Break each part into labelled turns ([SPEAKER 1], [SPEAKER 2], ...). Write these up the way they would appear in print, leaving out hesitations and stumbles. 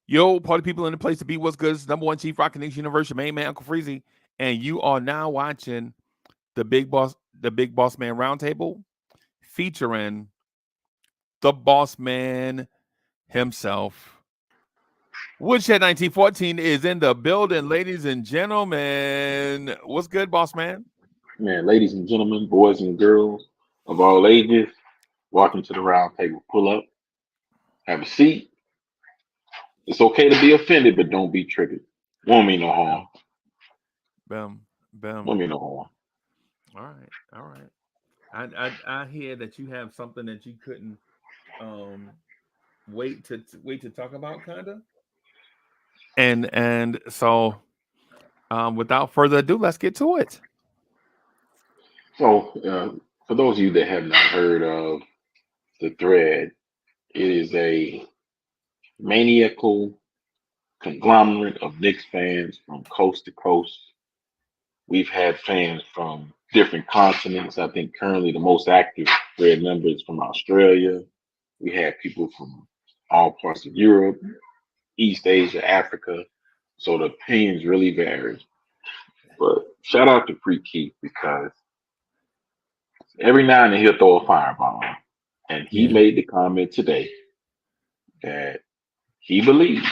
[SPEAKER 1] Yo, party people in the place to be. What's good? It's number one Chief Rock Nation Universe, your main man, Uncle Freezy. And you are now watching the Big Boss Man Roundtable, featuring the boss man himself. Woodshed 1914 is in the building, ladies and gentlemen. What's good, boss man?
[SPEAKER 2] Man, ladies and gentlemen, boys and girls of all ages, welcome to the round table. Pull up, have a seat. It's okay to be offended, but don't be triggered. Won't mean no harm.
[SPEAKER 1] Bam, bam,
[SPEAKER 2] Won't
[SPEAKER 1] bam.
[SPEAKER 2] mean no harm.
[SPEAKER 1] All right, all right. I hear that you have something that you couldn't um wait to talk about, kinda. And so without further ado, let's get to it.
[SPEAKER 2] So, for those of you that have not heard of the thread, it is a maniacal conglomerate of Knicks fans from coast to coast. We've had fans from different continents. I think currently the most active thread member is from Australia. We had people from all parts of Europe, East Asia, Africa. So the opinions really vary. But shout out to Free Keith because every now and then he'll throw a fireball. And he
[SPEAKER 1] Yeah.
[SPEAKER 2] made the comment today that he believes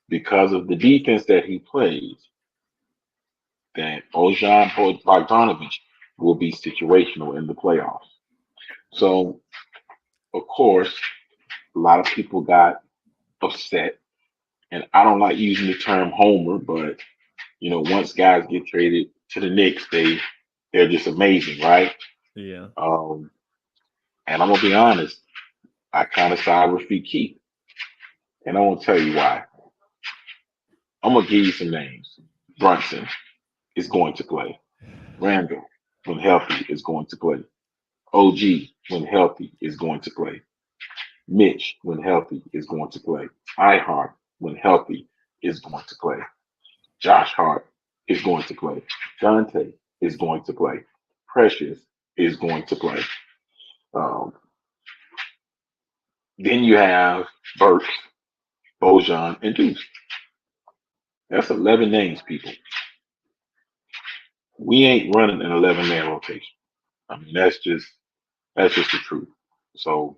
[SPEAKER 2] because of the defense that he plays, that Bojan Bogdanovic will be situational in the playoffs. So, of course, a lot of people got upset. And I don't like using the term homer, but once guys get traded to the Knicks, they're just amazing, right?
[SPEAKER 1] Yeah.
[SPEAKER 2] Um, and I'm gonna be honest, I kind of side with Free Keith, and I won't tell you why. I'm gonna give you some names. Brunson is going to play. Randall, when healthy, is going to play. OG, when healthy, is going to play. Mitch, when healthy, is going to play. iHeart, when healthy, is going to play. Josh Hart is going to play. Dante is going to play. Precious is going to play. Um, then you have Burks, Bojan, and Deuce. That's 11 names, people. We ain't running an 11-man rotation. I mean, that's just the truth. So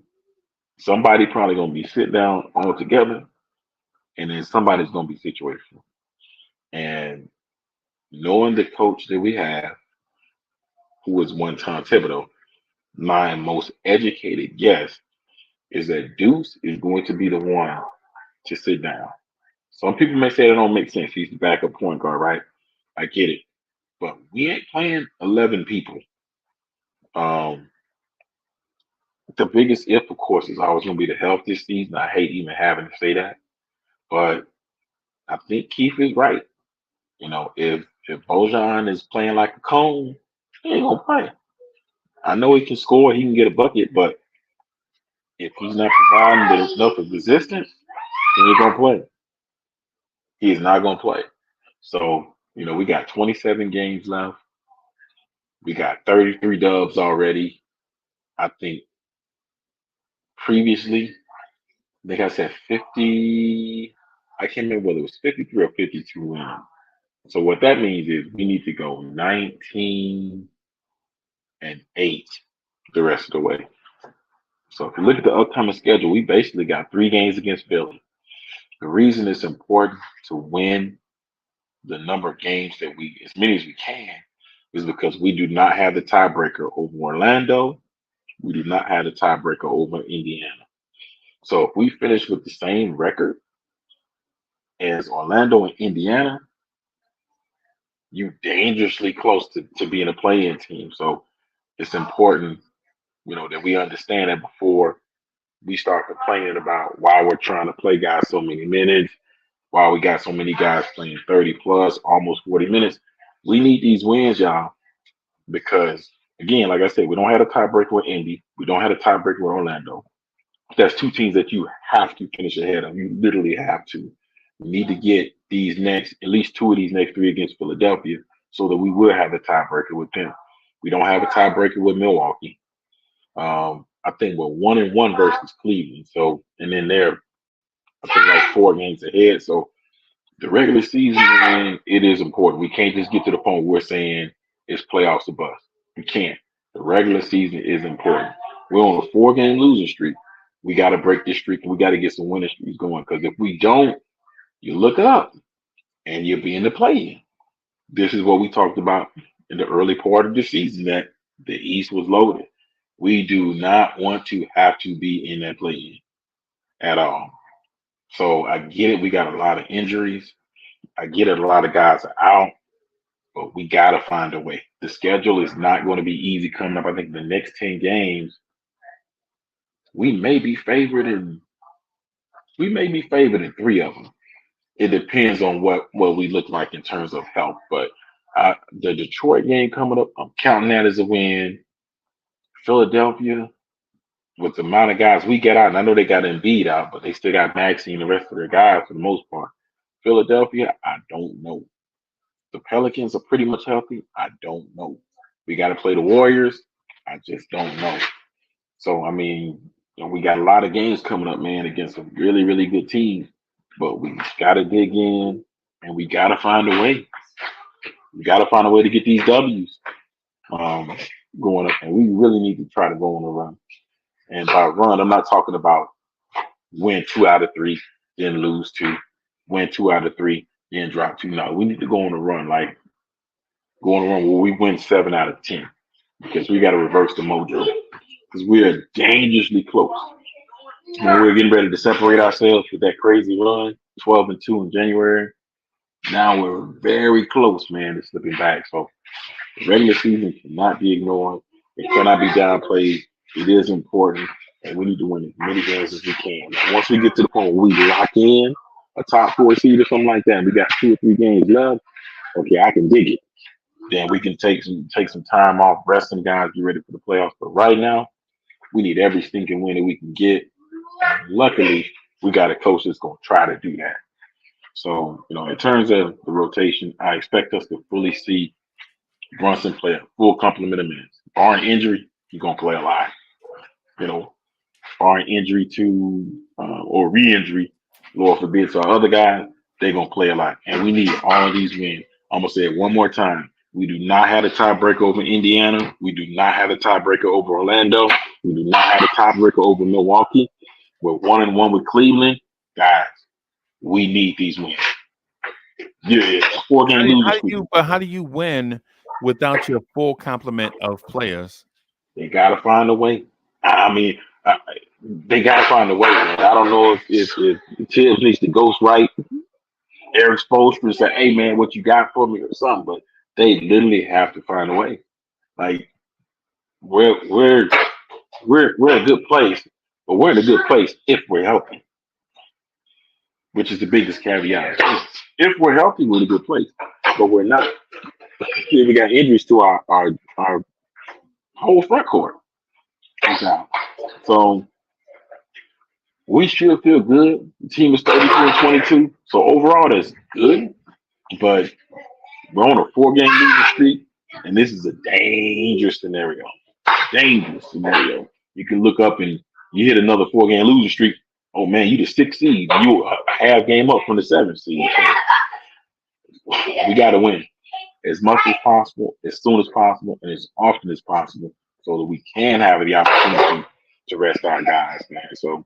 [SPEAKER 2] somebody probably gonna be sit down all together, and then somebody's gonna be situational. And knowing the coach that we have, who was one Tom Thibodeau, my most educated guess is that Deuce is going to be the one to sit down. Some people may say that don't make sense. He's the backup point guard, right? I get it. But we ain't playing 11 people. Um, the biggest if, of course, is always going to be the health this season. I hate even having to say that. But I think Keith is right. If Bojan is playing like a cone, he ain't going to play. I know he can score, he can get a bucket, but if he's not providing enough of resistance, he ain't going to play. He is not going to play. So, we got 27 games left. We got 33 dubs already. I think previously, I think I said 50. I can't remember whether it was 53 or 52 wins. So what that means is we need to go 19-8 the rest of the way. So if you look at the upcoming schedule, we basically got 3 games against Philly. The reason it's important to win the number of games that as many as we can, is because we do not have the tiebreaker over Orlando. We do not have the tiebreaker over Indiana. So if we finish with the same record as Orlando and Indiana, you dangerously close to being a play-in team. So it's important, that we understand that before we start complaining about why we're trying to play guys so many minutes, why we got so many guys playing 30 plus, almost 40 minutes. We need these wins, y'all, because again, like I said, we don't have a tiebreaker with Indy. We don't have a tiebreaker with Orlando. That's 2 teams that you have to finish ahead of. You literally have to. We need to get these next, at least 2 of these next 3 against Philadelphia, so that we will have a tiebreaker with them. We don't have a tiebreaker with Milwaukee. I think we're 1-1 versus Cleveland. So, and then they're I think like 4 games ahead. So the regular season, man, it is important. We can't just get to the point where we're saying it's playoffs or bust. We can't. The regular season is important. We're on a 4 game losing streak. We got to break this streak and we got to get some winning streaks going. Because if we don't, you look up and you'll be in the play. This is what we talked about in the early part of the season that the East was loaded. We do not want to have to be in that play at all. So I get it. We got a lot of injuries. I get it. A lot of guys are out, but we got to find a way. The schedule is not going to be easy coming up. I think the next 10 games, we may be favored in we may be favored in 3 of them. It depends on what we look like in terms of health. But the Detroit game coming up, I'm counting that as a win. Philadelphia, with the amount of guys we get out, and I know they got Embiid out, but they still got Maxey and the rest of their guys for the most part. Philadelphia, I don't know. The Pelicans are pretty much healthy. I don't know. We got to play the Warriors. I just don't know. So I mean, we got a lot of games coming up, man, against some really, really good teams. But we got to dig in, and we got to find a way. We got to find a way to get these W's um, going up, and we really need to try to go on a run. And by run, I'm not talking about win 2 out of 3, then lose 2, win 2 out of 3, then drop 2. No, we need to go on a run, like go on a run where we win 7 out of 10, because we got to reverse the mojo. Because we are dangerously close. When we were getting ready to separate ourselves with that crazy run, 12-2 in January, now we're very close, man, to slipping back. So the regular season cannot be ignored. It cannot be downplayed. It is important, and we need to win as many games as we can. Once we get to the point where we lock in a top 4 seed or something like that, and we got 2 or 3 games left, okay, I can dig it. Then we can take some time off, rest some guys, get ready for the playoffs. But right now, we need every stinking win that we can get. And luckily, we got a coach that's going to try to do that. So, in terms of the rotation, I expect us to fully see Brunson play a full complement of minutes. Barring injury, he's going to play a lot. You know, barring injury to or re-injury, Lord forbid, to our other guys, they're going to play a lot. And we need all of these wins. I'm going to say it one more time. We do not have a tiebreaker over Indiana. We do not have a tiebreaker over Orlando. We do not have a tiebreaker over Milwaukee. We're 1-1 with Cleveland. Guys, we need these wins. Yeah, 4 game losing streak.
[SPEAKER 1] How do you win without your full complement of players?
[SPEAKER 2] They got to find a way. I mean, they got to find a way, man. I don't know if Tibbs needs to ghostwrite Eric Spoelstra and say, "Hey, man, what you got for me?" or something. But they literally have to find a way. Like we're a good place, but we're in a good place if we're healthy, which is the biggest caveat. If we're healthy, we're in a good place, but we're not. We got injuries to our whole front court. So we should feel good. The team is 33-22, so overall that's good. But we're on a 4 game losing streak, and this is a dangerous scenario. Dangerous scenario. You can look up and you hit another 4 game losing streak. Oh man, you the 6th seed. You a half game up from the 7th seed. So we got to win as much as possible, as soon as possible, and as often as possible, so that we can have the opportunity to rest our guys, man. So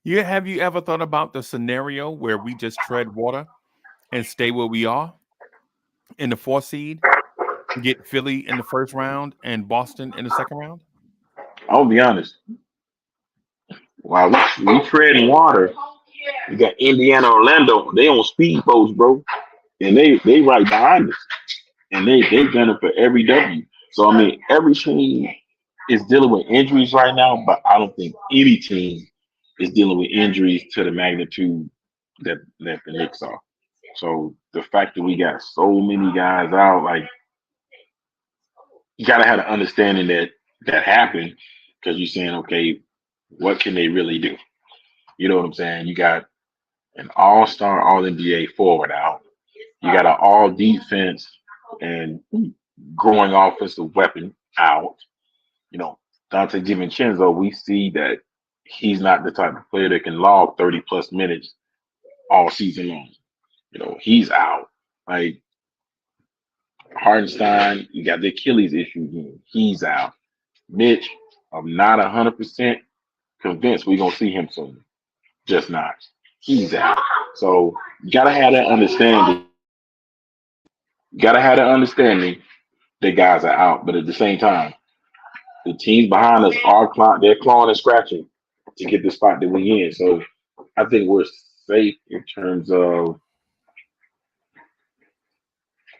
[SPEAKER 1] Have you ever thought about the scenario where we just tread water and stay where we are in the 4th seed, get Philly in the first round and Boston in the second round?
[SPEAKER 2] I'll be honest. While we treading water, we got Indiana, Orlando. They on speedboats, bro, and they right behind us, and they gunning for every W. So I mean, every team is dealing with injuries right now, but I don't think any team is dealing with injuries to the magnitude that the Knicks are. So the fact that we got so many guys out, like you gotta have an understanding that happened, because you're saying, okay, what can they really do? You know what I'm saying? You got an all-star, all-NBA forward out. You got an all-defense and growing offensive weapon out. Dante DiVincenzo, we see that he's not the type of player that can log 30 plus minutes all season long. He's out. Like Hardenstein, you got the Achilles issue again. He's out. Mitch, I'm not 100% convinced we're gonna see him soon. Just not. He's out. So you gotta have that understanding. You gotta have that understanding that guys are out. But at the same time, the teams behind us are they're clawing and scratching to get the spot that we in. So I think we're safe in terms of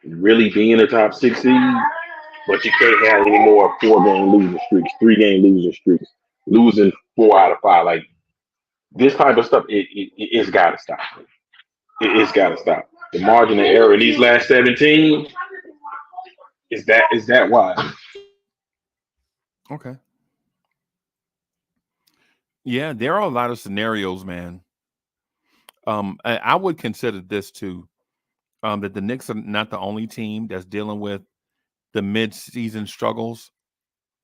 [SPEAKER 2] really being a top 6 seed, but you can't have any more 4 game losing streaks, 3 game losing streaks, losing 4 out of 5. Like this type of stuff, it's got to stop. It's got to stop. The margin of error in these last 17 is that wide.
[SPEAKER 1] Okay. Yeah, there are a lot of scenarios, man. I would consider this too. That the Knicks are not the only team that's dealing with the mid-season struggles,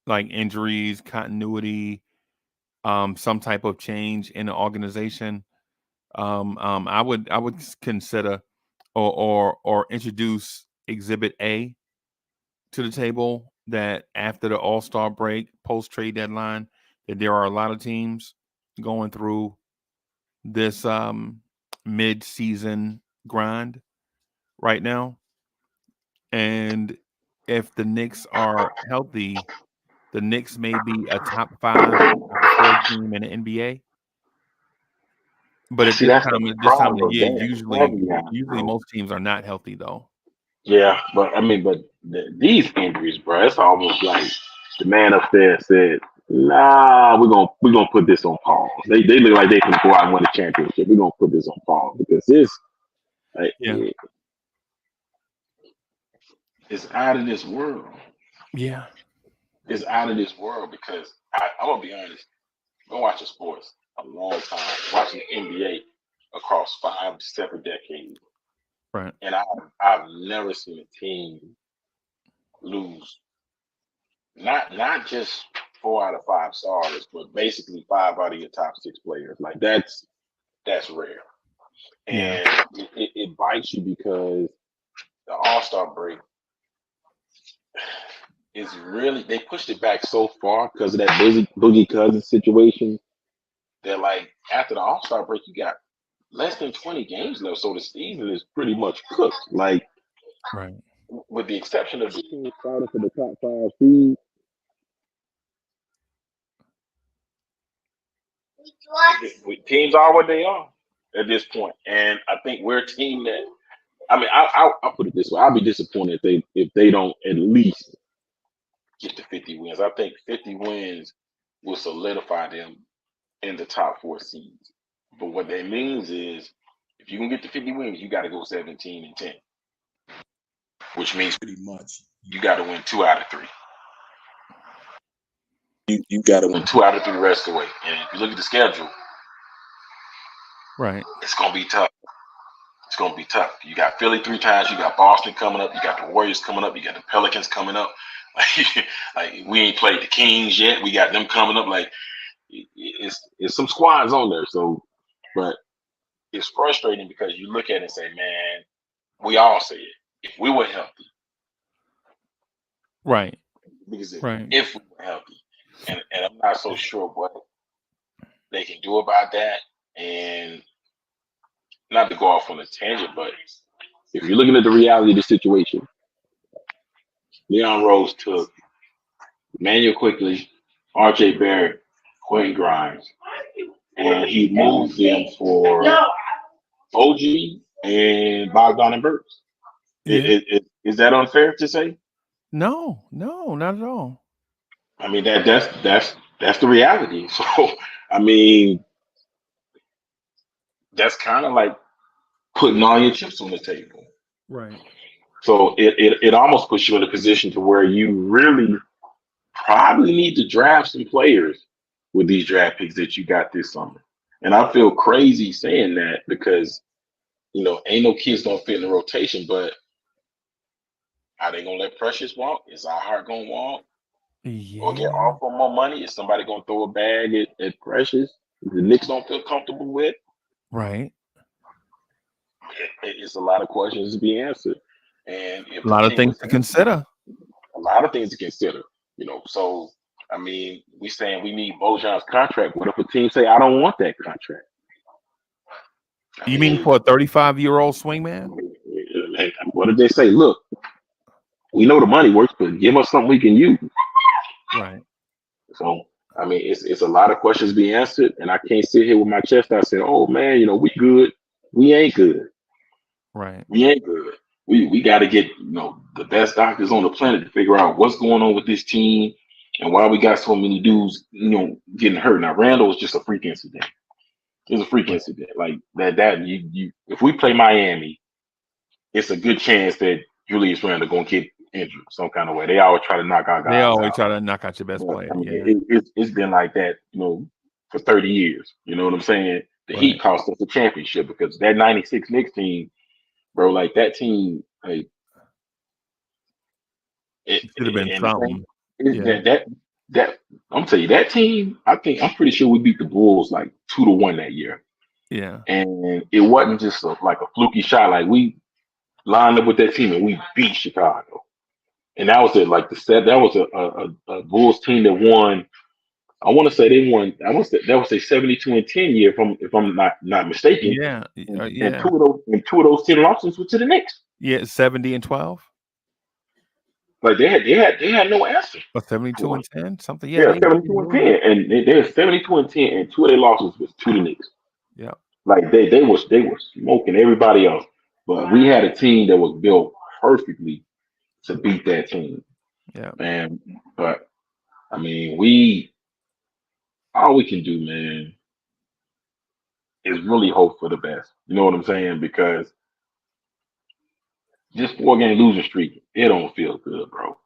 [SPEAKER 1] like injuries, continuity, some type of change in the organization. I would consider or introduce Exhibit A to the table that after the All-Star break, post trade deadline, that there are a lot of teams going through this mid-season grind right now, and if the Knicks are healthy, the Knicks may be a top 5, top 4 team in the NBA. But at
[SPEAKER 2] See,
[SPEAKER 1] this
[SPEAKER 2] that's the
[SPEAKER 1] time, at this time of the
[SPEAKER 2] problem.
[SPEAKER 1] year,
[SPEAKER 2] That caveat,
[SPEAKER 1] usually
[SPEAKER 2] bro.
[SPEAKER 1] most teams are not healthy though.
[SPEAKER 2] Yeah, but I mean, these injuries, bro, it's almost like the man up there said, "Nah, we're gonna put this on pause." They look like they can go out and win a championship. We're gonna put this on pause because like,
[SPEAKER 1] Yeah.
[SPEAKER 2] it's out of this world.
[SPEAKER 1] Yeah.
[SPEAKER 2] It's out of this world because I'm gonna be honest. I've been watching sports a long time, watching the NBA across 5 separate decades,
[SPEAKER 1] Right.
[SPEAKER 2] and I've never seen a team lose not just 4 out of 5 starters, but basically 5 out of your top 6 players. Like that's rare,
[SPEAKER 1] Yeah.
[SPEAKER 2] and it bites you because the All Star break is really they pushed it back so far because of that Boogie Cousins situation. That like after the All Star break, you got less than 20 games left, so the season is pretty much cooked. Like
[SPEAKER 1] Right.
[SPEAKER 2] with the exception of the team starting for the top 5 seed, teams are what they are at this point. And I think we're a team that I mean, I'll put it this way: I'll be disappointed if they don't at least get to 50 wins. I think 50 wins will solidify them in the top 4 seeds. But what that means is, if you can get to 50 wins, you got to go 17-10, which means pretty much you got to win 2 out of 3. You got to win 2 out of 3 the rest of the way. And if you look at the schedule,
[SPEAKER 1] Right.
[SPEAKER 2] it's gonna be tough. It's gonna be tough. You got Philly 3 times. You got Boston coming up. You got the Warriors coming up. You got the Pelicans coming up. Like we ain't played the Kings yet. We got them coming up. Like it's some squads on there. So, but it's frustrating because you look at it and say, man, we all say it. If we were healthy,
[SPEAKER 1] Right.
[SPEAKER 2] because
[SPEAKER 1] Right.
[SPEAKER 2] if we were healthy, and I'm not so sure what they can do about that. And not to go off on a tangent, but if you're looking at the reality of the situation, Leon Rose took Emmanuel Quickly, RJ Barrett, Quentin Grimes, and he moved them for OG and Bogdan and Burks.
[SPEAKER 1] Yeah.
[SPEAKER 2] Is that unfair to say?
[SPEAKER 1] No, no, not at all.
[SPEAKER 2] I mean that's the reality. So I mean that's kind of like putting all your chips on the table.
[SPEAKER 1] Right.
[SPEAKER 2] So it almost puts you in a position to where you really probably need to draft some players with these draft picks that you got this summer. And I feel crazy saying that because, ain't no kids gonna fit in the rotation, but are they gonna let Precious walk? Is our heart gonna walk? or get
[SPEAKER 1] Yeah.
[SPEAKER 2] offer more money? Is somebody gonna throw a bag at Precious the Knicks don't feel comfortable with?
[SPEAKER 1] Right.
[SPEAKER 2] It's a lot of questions to be answered. And if
[SPEAKER 1] A
[SPEAKER 2] the
[SPEAKER 1] lot of
[SPEAKER 2] team
[SPEAKER 1] things
[SPEAKER 2] was
[SPEAKER 1] to consider.
[SPEAKER 2] a lot of things to consider, So I mean, we saying we need Bojan's contract. What if a team say I don't want that contract? I
[SPEAKER 1] You mean
[SPEAKER 2] mean,
[SPEAKER 1] for a 35-year-old swingman?
[SPEAKER 2] what did they say? Look, we know the money works, but give us something we can use.
[SPEAKER 1] Right.
[SPEAKER 2] So I mean, it's a lot of questions to be answered, and I can't sit here with my chest out saying, "Oh man, we good." We ain't good.
[SPEAKER 1] Right.
[SPEAKER 2] We ain't good. We got to get the best doctors on the planet to figure out what's going on with this team and why we got so many dudes getting hurt. Now Randall was just a freak incident. It was a freak
[SPEAKER 1] Right.
[SPEAKER 2] incident like that. You if we play Miami, it's a good chance that Julius Randle gonna get injured some kind of way. They always try to knock our
[SPEAKER 1] They
[SPEAKER 2] guys
[SPEAKER 1] always
[SPEAKER 2] out,
[SPEAKER 1] try to knock out your best
[SPEAKER 2] but
[SPEAKER 1] player.
[SPEAKER 2] I mean
[SPEAKER 1] Yeah.
[SPEAKER 2] it's been like that for 30 years. You know what I'm saying? The Heat
[SPEAKER 1] Right.
[SPEAKER 2] cost us the championship because that '96 Knicks team, bro, like that team, like
[SPEAKER 1] It should have been
[SPEAKER 2] and the thing
[SPEAKER 1] something.
[SPEAKER 2] is
[SPEAKER 1] Yeah.
[SPEAKER 2] that I'm telling you that team. I'm pretty sure we beat the Bulls like 2-1 that year,
[SPEAKER 1] Yeah.
[SPEAKER 2] and it wasn't just like a fluky shot. Like we lined up with that team and we beat Chicago, and that was it. Like the set that was a Bulls team that won. I want to say they won. That was a 72-10 year, if I'm not mistaken.
[SPEAKER 1] Yeah.
[SPEAKER 2] And
[SPEAKER 1] Yeah.
[SPEAKER 2] two of those 10 losses were to the Knicks.
[SPEAKER 1] Yeah. 70-12
[SPEAKER 2] Like they had no answer
[SPEAKER 1] or
[SPEAKER 2] for
[SPEAKER 1] 72
[SPEAKER 2] us.
[SPEAKER 1] and 10. Something. Yeah.
[SPEAKER 2] Yeah,
[SPEAKER 1] They
[SPEAKER 2] 72 and
[SPEAKER 1] really.
[SPEAKER 2] 10, and they're 72 and 10, and two of their losses was to the Knicks.
[SPEAKER 1] Yeah.
[SPEAKER 2] Like they were smoking everybody else, but we had a team that was built perfectly to beat that team.
[SPEAKER 1] Yeah.
[SPEAKER 2] And but I mean, we all we can do, man, is really hope for the best. You know what I'm saying? Because this 4 game losing streak, it don't feel good, bro.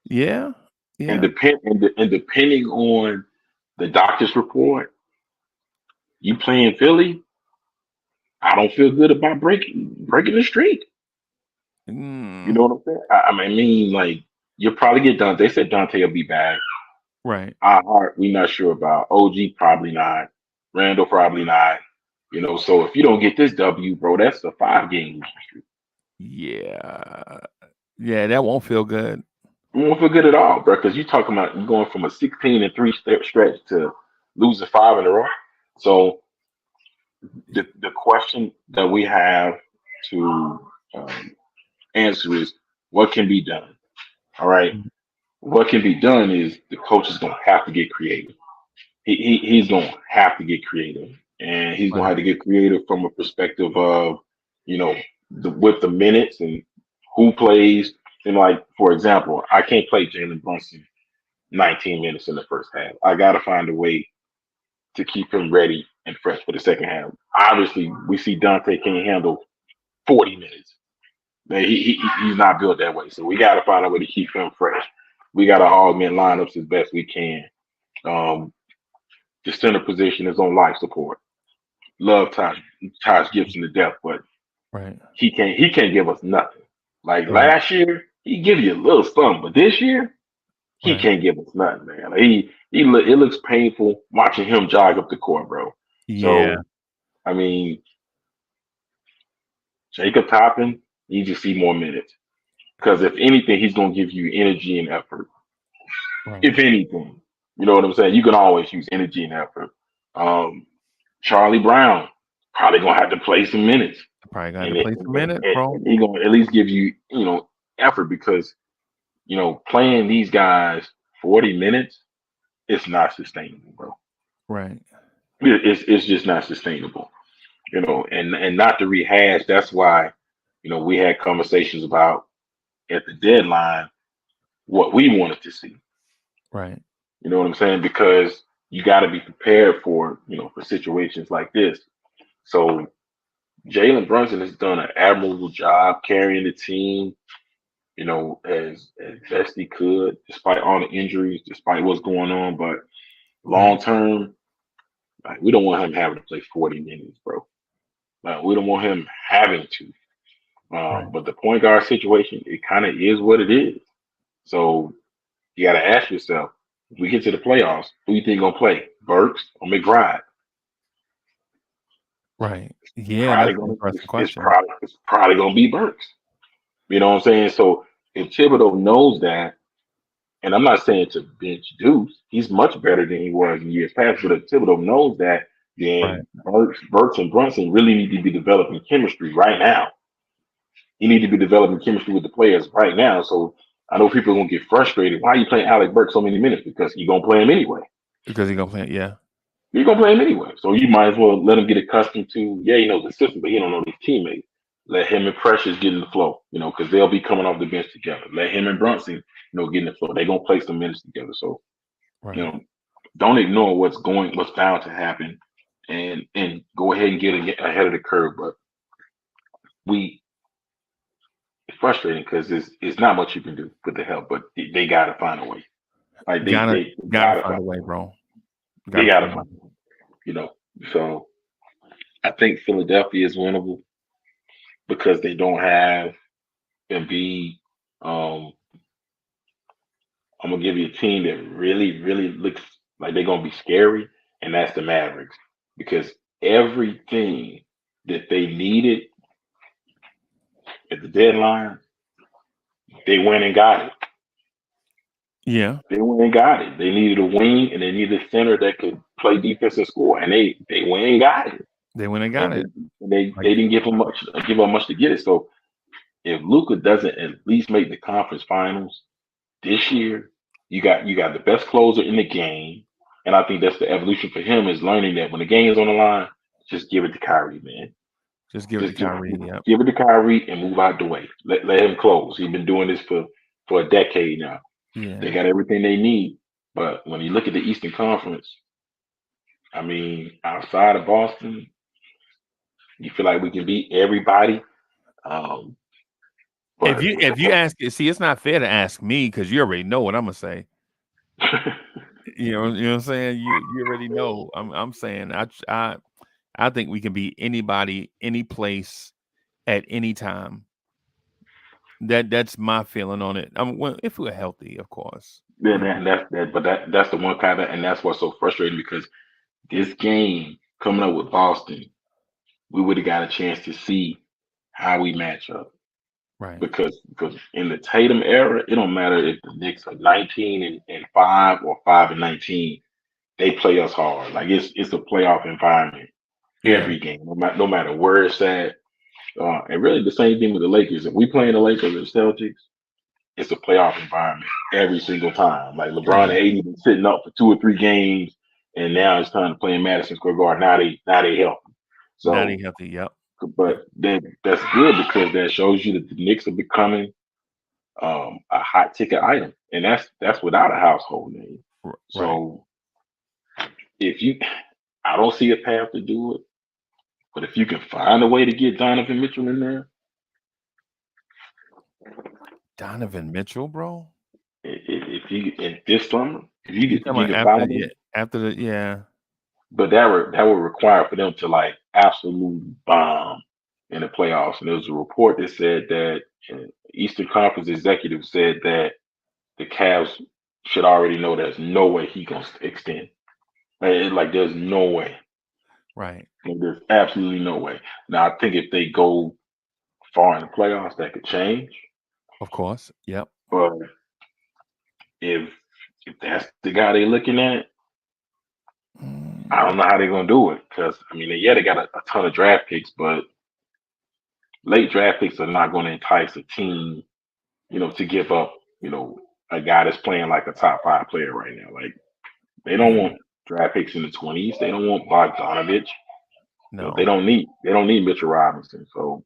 [SPEAKER 1] Yeah.
[SPEAKER 2] And
[SPEAKER 1] Yeah.
[SPEAKER 2] depending on the doctor's report, you playing Philly, I don't feel good about breaking the streak. You
[SPEAKER 1] Mm,
[SPEAKER 2] know what I'm saying? I mean, like you'll probably get done. They said Dante will be back.
[SPEAKER 1] right.
[SPEAKER 2] I heart we not sure about. OG probably not. Randall probably not. So if you don't get this W, bro, that's a 5 game.
[SPEAKER 1] Yeah. Yeah. That won't feel good.
[SPEAKER 2] You won't feel good at all, bro, because you talking about you going from a 16-3 stretch to losing 5 in a row. So the question that we have to answer is what can be done. All right, what can be done is the coach is going to have to get creative. He's going to have to get creative, and he's going to
[SPEAKER 1] Right.
[SPEAKER 2] have to get creative from a perspective of you know with the minutes and who plays. And like for example, I can't play Jalen Brunson 19 minutes in the first half. I got to find a way to keep him ready and fresh for the second half. Obviously, we see Dante can't handle 40 minutes. Man, he's not built that way. So we got to find a way to keep him fresh. We got to augment lineups as best we can. Um, the center position is on life support. Love Taj Gibson to death, but
[SPEAKER 1] Right.
[SPEAKER 2] he can't give us nothing. Like
[SPEAKER 1] Right.
[SPEAKER 2] last year, he give you a little something, but this year he
[SPEAKER 1] Right.
[SPEAKER 2] can't give us nothing, man. It looks painful watching him jog up the court, bro.
[SPEAKER 1] Yeah.
[SPEAKER 2] So I mean, Jacob Toppin needs to see more minutes because if anything, he's gonna give you energy and effort.
[SPEAKER 1] Right.
[SPEAKER 2] If anything, you know what I'm saying. You can always use energy and effort. Um, Charlie Brown probably gonna have to play some minutes,
[SPEAKER 1] Probably got to
[SPEAKER 2] and
[SPEAKER 1] play some minutes, bro.
[SPEAKER 2] he gonna at least give you effort because playing these guys 40 minutes, it's not sustainable, bro.
[SPEAKER 1] Right.
[SPEAKER 2] It's just not sustainable, and not to rehash. That's why, we had conversations about at the deadline what we wanted to see.
[SPEAKER 1] Right.
[SPEAKER 2] You know what I'm saying? Because you got to be prepared for situations like this. So Jalen Brunson has done an admirable job carrying the team, as best he could, despite all the injuries, despite what's going on. But
[SPEAKER 1] Right.
[SPEAKER 2] long term, like, we don't want him having to play 40 minutes, bro. Like, we don't want him having to.
[SPEAKER 1] Right.
[SPEAKER 2] But the point guard situation, it kind of is what it is. So, You got to ask yourself, if we get to the playoffs, who you think gonna play, Burks or McBride?
[SPEAKER 1] Right.
[SPEAKER 2] It's
[SPEAKER 1] Yeah,
[SPEAKER 2] probably
[SPEAKER 1] that's an
[SPEAKER 2] gonna
[SPEAKER 1] interesting question.
[SPEAKER 2] it's probably gonna be Burks. You know what I'm saying? So if Thibodeau knows that, and I'm not saying to bench Deuce, he's much better than he was in years past. But if Thibodeau knows that,
[SPEAKER 1] Right.
[SPEAKER 2] then Burks and Brunson really need to be developing chemistry right now. He need to be developing chemistry with the players right now. So I know people are gonna get frustrated. Why are you playing Alec Burks so many minutes? Because you're gonna play him anyway.
[SPEAKER 1] Because he gonna play it, yeah.
[SPEAKER 2] You're gonna play him anyway. So you might as well let him get accustomed to, yeah, he knows the system, but he don't know his teammates. Let him and Precious get in the flow, because they'll be coming off the bench together. Let him and Brunson, get in the flow. They're gonna play some minutes together. So, you
[SPEAKER 1] Right.
[SPEAKER 2] know, don't ignore what's bound to happen, and go ahead and get ahead of the curve. But we it's frustrating because it's not much you can do with the help, but they gotta find a way. Like they
[SPEAKER 1] Gotta
[SPEAKER 2] they
[SPEAKER 1] gotta
[SPEAKER 2] gotta
[SPEAKER 1] find
[SPEAKER 2] find
[SPEAKER 1] a way, bro.
[SPEAKER 2] they
[SPEAKER 1] Gotta
[SPEAKER 2] gotta
[SPEAKER 1] find a
[SPEAKER 2] find
[SPEAKER 1] way.
[SPEAKER 2] you know. So I think Philadelphia is winnable because they don't have Embiid. Um, I'm gonna give you a team that really, really looks like they're gonna be scary, and that's the Mavericks because everything that they needed at the deadline, they went and got it.
[SPEAKER 1] Yeah,
[SPEAKER 2] They went and got it. They needed a wing and they needed a center that could play defense and score, and they went and got it.
[SPEAKER 1] they went and got
[SPEAKER 2] And
[SPEAKER 1] it.
[SPEAKER 2] they
[SPEAKER 1] Like
[SPEAKER 2] didn't give up much to get it. So if Luca doesn't at least make the conference finals this year, you got the best closer in the game, and I think that's the evolution for him is learning that when the game is on the line, just give it to Kyrie, man.
[SPEAKER 1] just give it to
[SPEAKER 2] Just
[SPEAKER 1] Kyrie. Yep.
[SPEAKER 2] give it to Kyrie and move out the way. Let him close. He's been doing this for a decade now. They
[SPEAKER 1] Yeah.
[SPEAKER 2] got everything they need, but when you look at the Eastern Conference, I mean, outside of Boston, you feel like we can beat everybody. Um,
[SPEAKER 1] If
[SPEAKER 2] but
[SPEAKER 1] you ask, see, it's not fair to ask me because you already know what I'm gonna say. You know what I'm saying. You already know. I'm saying I think we can beat anybody, any place, at any time. That's my feeling on it. Well, if we're healthy, of course.
[SPEAKER 2] then that's the one kind of, and that's what's so frustrating because this game coming up with Boston, we would have got a chance to see how we match up.
[SPEAKER 1] Right.
[SPEAKER 2] Because in the Tatum era, it don't matter if the Knicks are 19 and 5 or 5 and 19, they play us hard. Like it's a playoff environment
[SPEAKER 1] Yeah.
[SPEAKER 2] every game, no matter where it's at. And really the same thing with the Lakers. If we play in the Lakers or the Celtics, it's a playoff environment every single time. Like LeBron and
[SPEAKER 1] Yeah.
[SPEAKER 2] AD been sitting up for 2 or 3 games, and now it's time to play in Madison Square Garden. Now they help.
[SPEAKER 1] Now they
[SPEAKER 2] So,
[SPEAKER 1] healthy. Yep.
[SPEAKER 2] but that's good because that shows you that the Knicks are becoming a hot ticket item, and that's without a household name.
[SPEAKER 1] Right.
[SPEAKER 2] So if you, I don't see a path to do it, but if you can find a way to get Donovan Mitchell in there,
[SPEAKER 1] Donovan Mitchell, bro.
[SPEAKER 2] if you in this summer, if you
[SPEAKER 1] You
[SPEAKER 2] get if
[SPEAKER 1] talking
[SPEAKER 2] you
[SPEAKER 1] about
[SPEAKER 2] can
[SPEAKER 1] after
[SPEAKER 2] find
[SPEAKER 1] yeah,
[SPEAKER 2] him,
[SPEAKER 1] after the yeah.
[SPEAKER 2] but that would require for them to like absolute bomb in the playoffs. And there was a report that said that Eastern Conference executive said that the Cavs should already know there's no way he gonna extend. Like there's no way.
[SPEAKER 1] Right.
[SPEAKER 2] Like, there's absolutely no way. Now I think if they go far in the playoffs, that could change.
[SPEAKER 1] Of course. Yep.
[SPEAKER 2] But if if that's the guy they're looking at, I
[SPEAKER 1] Mm,
[SPEAKER 2] don't know how they're gonna do it. Because I mean, yeah, they got a ton of draft picks, but late draft picks are not going to entice a team, to give up, a guy that's playing like a top 5 player right now. Like they don't
[SPEAKER 1] yeah.
[SPEAKER 2] want draft picks in the 20s. They don't want Bogdanovich. They
[SPEAKER 1] No.
[SPEAKER 2] don't need Mitchell Robinson. So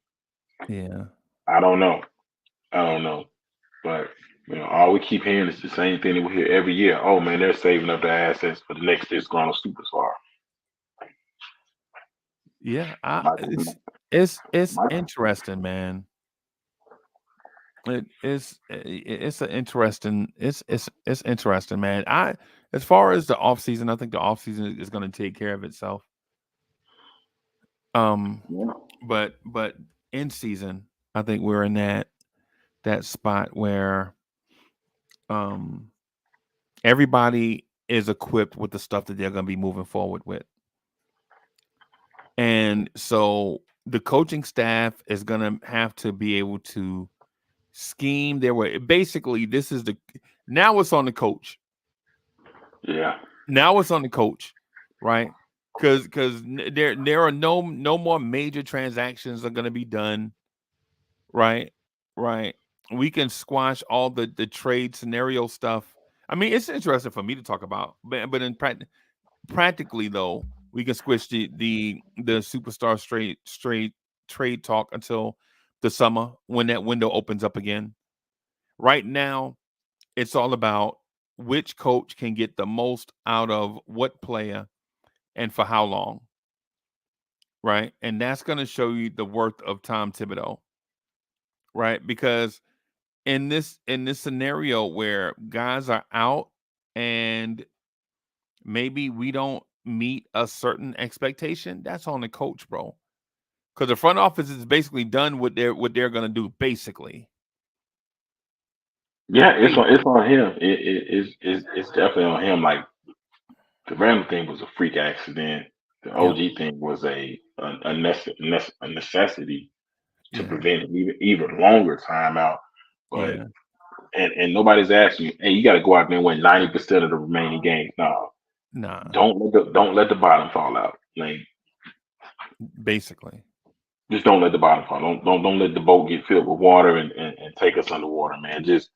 [SPEAKER 1] Yeah.
[SPEAKER 2] I don't know. I don't know. But all we keep hearing is the same thing that we hear every year. Oh man, they're saving up their assets for the next disgruntled superstar.
[SPEAKER 1] Yeah.
[SPEAKER 2] My,
[SPEAKER 1] It's
[SPEAKER 2] my,
[SPEAKER 1] interesting, man. It's an interesting it's interesting, man. As far as the off season, I think the off season is going to take care of itself. Um,
[SPEAKER 2] yeah,
[SPEAKER 1] but in season, I think we're in that spot where um Everybody is equipped with the stuff that they're going to be moving forward with. And so the coaching staff is going to have to be able to scheme their way. Basically, this is the now it's on the coach.
[SPEAKER 2] Yeah.
[SPEAKER 1] Now it's on the coach, right? Because there are no more major transactions are going to be done, right? Right. We can squash all the trade scenario stuff. I mean, it's interesting for me to talk about, but in practically though, we can squish the superstar straight trade talk until the summer when that window opens up again. Right now, it's all about which coach can get the most out of what player and for how long, right? And that's going to show you the worth of Tom Thibodeau, right? Because in this scenario where guys are out and maybe we don't meet a certain expectation, that's on the coach, bro. Because the front office is basically done what they're gonna do, basically.
[SPEAKER 2] Yeah,
[SPEAKER 1] Basically.
[SPEAKER 2] it's on him. It's definitely on him. Like the Randall thing was a freak accident. The
[SPEAKER 1] Yeah,
[SPEAKER 2] OG thing was a necessity to
[SPEAKER 1] yeah,
[SPEAKER 2] prevent even longer timeout. But
[SPEAKER 1] yeah.
[SPEAKER 2] and nobody's asking, hey, you got to go out there and win 90% of the remaining games. No,
[SPEAKER 1] Nah,
[SPEAKER 2] don't let the bottom fall out. Like
[SPEAKER 1] basically.
[SPEAKER 2] just don't let the bottom fall. Don't let the boat get filled with water and take us underwater, man. Just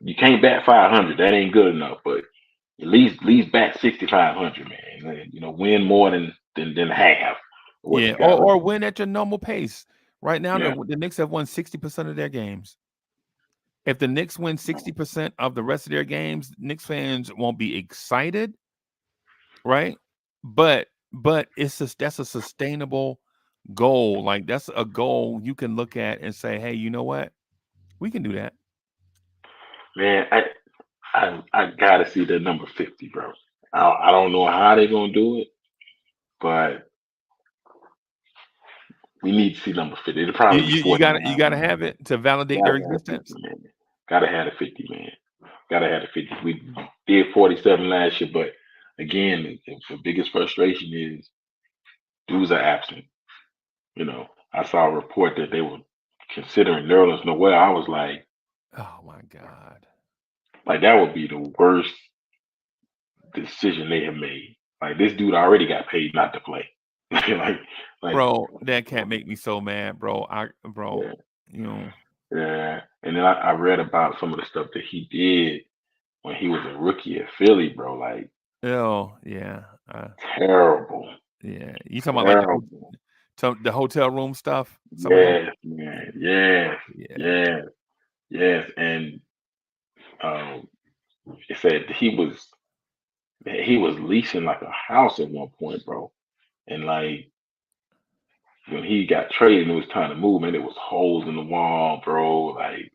[SPEAKER 2] you can't bat 500. That ain't good enough. But at least bat 6,500, man. You know, win more than half of what
[SPEAKER 1] Yeah,
[SPEAKER 2] you got
[SPEAKER 1] or
[SPEAKER 2] left.
[SPEAKER 1] win at your normal pace. Right now,
[SPEAKER 2] Yeah.
[SPEAKER 1] the Knicks have won 60% of their games. If the Knicks win 60% of the rest of their games, Knicks fans won't be excited, right? But that's a sustainable goal. Like that's a goal you can look at and say, hey, you know what? We can do that.
[SPEAKER 2] Man, I gotta see the number 50, bro. I don't know how they're gonna do it, but we need to see number 50. It'll
[SPEAKER 1] You
[SPEAKER 2] probably be
[SPEAKER 1] you, you gotta you
[SPEAKER 2] 49,
[SPEAKER 1] gotta
[SPEAKER 2] man.
[SPEAKER 1] have it to validate their
[SPEAKER 2] Gotta have 50,
[SPEAKER 1] existence.
[SPEAKER 2] man. Gotta have the 50, man. Gotta have the 50. We did 47 last year, but again, the biggest frustration is dudes are absent. You know, I saw a report that they were considering Nerlens Noel. I was
[SPEAKER 1] Oh my God.
[SPEAKER 2] like that would be the worst decision they have made. Like this dude already got paid not to play. like, like,
[SPEAKER 1] Bro, that can't make me so mad, bro. Bro,
[SPEAKER 2] yeah,
[SPEAKER 1] you know,
[SPEAKER 2] yeah. And then I read about some of the stuff that he did when he was a rookie at Philly, bro. Like
[SPEAKER 1] oh yeah.
[SPEAKER 2] terrible,
[SPEAKER 1] Yeah. You talking about like
[SPEAKER 2] terrible.
[SPEAKER 1] the hotel room stuff? Some of that?
[SPEAKER 2] Yes, man. Yes,
[SPEAKER 1] Yeah.
[SPEAKER 2] yes, yes. And um, it said he was leasing like a house at one point, bro. And like when he got traded and it was time to move, man, it was holes in the wall, bro. Like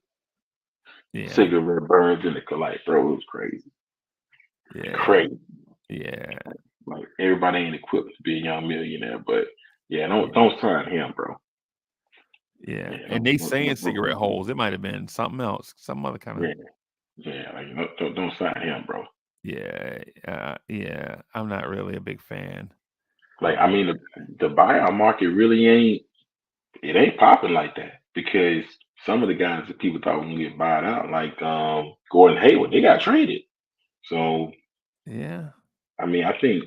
[SPEAKER 1] Yeah.
[SPEAKER 2] cigarette burns in the like, bro. It was crazy,
[SPEAKER 1] Yeah.
[SPEAKER 2] crazy.
[SPEAKER 1] Yeah.
[SPEAKER 2] Like everybody ain't equipped to be a young millionaire, but yeah, don't
[SPEAKER 1] Yeah.
[SPEAKER 2] don't sign him, bro.
[SPEAKER 1] Yeah.
[SPEAKER 2] Yeah,
[SPEAKER 1] And they saying cigarette holes. It might have been something else, some other kind of
[SPEAKER 2] yeah, yeah. Like don't sign him, bro.
[SPEAKER 1] yeah. Yeah. I'm not really a big fan
[SPEAKER 2] Like
[SPEAKER 1] of
[SPEAKER 2] I
[SPEAKER 1] it.
[SPEAKER 2] mean, the buyout market really ain't popping like that because some of the guys that people thought were gonna get bought out, like Gordon Hayward, they got traded. So
[SPEAKER 1] Yeah.
[SPEAKER 2] I mean, I think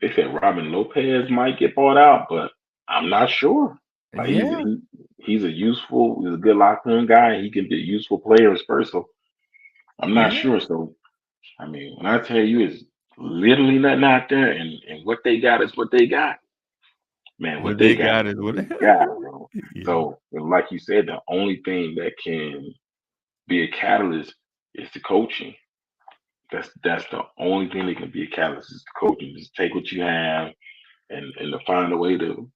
[SPEAKER 2] they said Robin Lopez might get bought out, but I'm not sure. Like
[SPEAKER 1] Yeah.
[SPEAKER 2] he's a good locker room guy. He can be a useful player in Spurs. So I'm not
[SPEAKER 1] Yeah.
[SPEAKER 2] sure. So I mean, when I tell you it's literally nothing out there, and what they got is what they got. Man, what
[SPEAKER 1] What
[SPEAKER 2] they
[SPEAKER 1] they
[SPEAKER 2] got
[SPEAKER 1] got
[SPEAKER 2] is
[SPEAKER 1] is
[SPEAKER 2] what
[SPEAKER 1] what
[SPEAKER 2] they got, bro.
[SPEAKER 1] yeah.
[SPEAKER 2] So like you said, the only thing that can be a catalyst is the coaching. That's the only thing that can be a catalyst is the coaching. Just take what you have and to find a way to,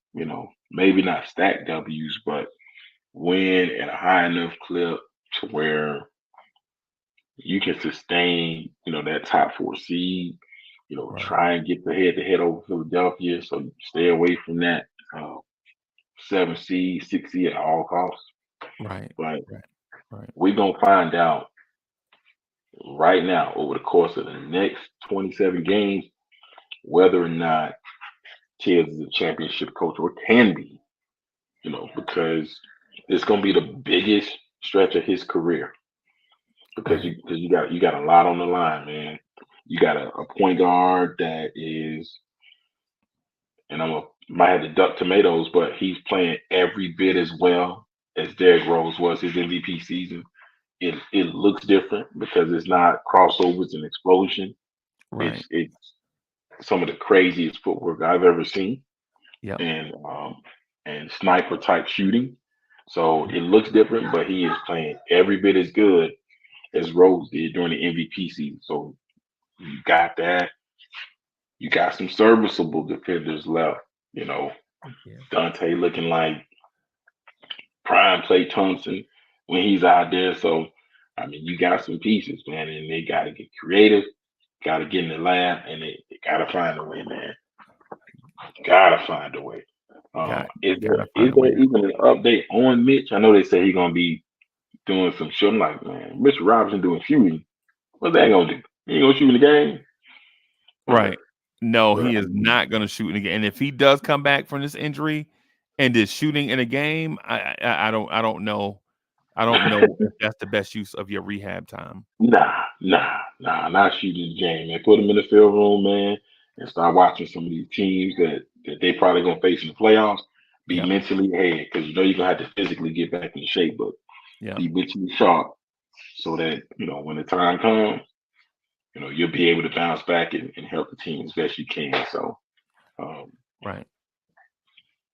[SPEAKER 2] maybe not stack W's, but win at a high enough clip to where you can sustain, that top four seed,
[SPEAKER 1] Right.
[SPEAKER 2] try and get the head to head over Philadelphia. So you stay away from that uh, seven seed, six seed at all costs.
[SPEAKER 1] Right.
[SPEAKER 2] But
[SPEAKER 1] Right. Right.
[SPEAKER 2] we're gonna find out right now over the course of the next 27 games whether or not Tibbs is a championship coach or can be, because it's going to be the biggest stretch of his career because
[SPEAKER 1] Right.
[SPEAKER 2] you got a lot on the line, man. You got a point guard that is, and might have to duck tomatoes, but he's playing every bit as well as Derrick Rose was his MVP season. It looks different because it's not crossovers and explosion.
[SPEAKER 1] Right.
[SPEAKER 2] It's some of the craziest footwork I've ever seen,
[SPEAKER 1] Yep.
[SPEAKER 2] and sniper type shooting. So it looks different, but he is playing every bit as good as Rose did during the MVP season. So you got that. You got some serviceable defenders left. You know,
[SPEAKER 1] Yeah.
[SPEAKER 2] Dante looking like prime Clay Thompson when he's out there. So I mean, you got some pieces, man, and they got to get creative. Got to get in the lab, and they got to find a way, man. Gotta find a way.
[SPEAKER 1] Got
[SPEAKER 2] Is
[SPEAKER 1] gotta
[SPEAKER 2] there
[SPEAKER 1] find
[SPEAKER 2] is
[SPEAKER 1] a way.
[SPEAKER 2] there even an update on Mitch? I know they say he's gonna be doing some shit. I'm like, man, Mr. Robinson doing shooting. What's that gonna do? He ain't gonna shoot in the game. But
[SPEAKER 1] Right. No,
[SPEAKER 2] but
[SPEAKER 1] he
[SPEAKER 2] I
[SPEAKER 1] is
[SPEAKER 2] mean,
[SPEAKER 1] not going to shoot in a game. And if he does come back from this injury and is shooting in a game, I don't know. I don't know if that's the best use of your rehab time.
[SPEAKER 2] not shooting the game, man. Put him in the field room, man, and start watching some of these teams that they probably gonna face in the playoffs. Be
[SPEAKER 1] Yep.
[SPEAKER 2] mentally ahead because you're gonna have to physically get back in shape, but
[SPEAKER 1] Yep.
[SPEAKER 2] be mentally sharp so that when the time comes, you'll be able to bounce back and help the team as best you can. So, um,
[SPEAKER 1] Right.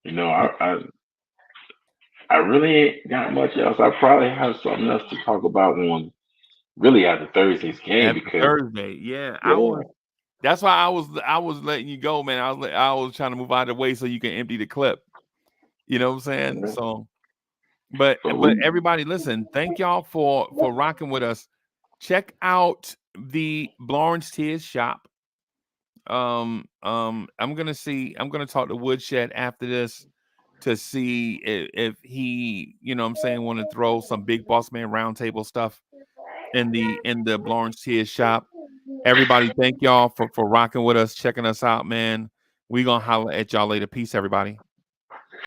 [SPEAKER 2] you know,
[SPEAKER 1] Yeah.
[SPEAKER 2] I really ain't got much else. I probably have something else to talk about on really after Thursday's game
[SPEAKER 1] After
[SPEAKER 2] because
[SPEAKER 1] Thursday, yeah, I
[SPEAKER 2] yeah,
[SPEAKER 1] was. That's why I was letting you go, man. I was trying to move out of the way so you can empty the clip. You know what I'm saying?
[SPEAKER 2] yeah.
[SPEAKER 1] So, but
[SPEAKER 2] But
[SPEAKER 1] but
[SPEAKER 2] we
[SPEAKER 1] everybody, listen. Thank y'all for rocking with us. Check out the Lawrence Tears shop. I'm gonna talk to Woodshed after this to see if he, I'm saying, want to throw some Big Boss Man Roundtable stuff in the Lawrence Tears shop. Everybody, thank y'all for rocking with us, checking us out, man. We gonna holler at y'all later. Peace, everybody.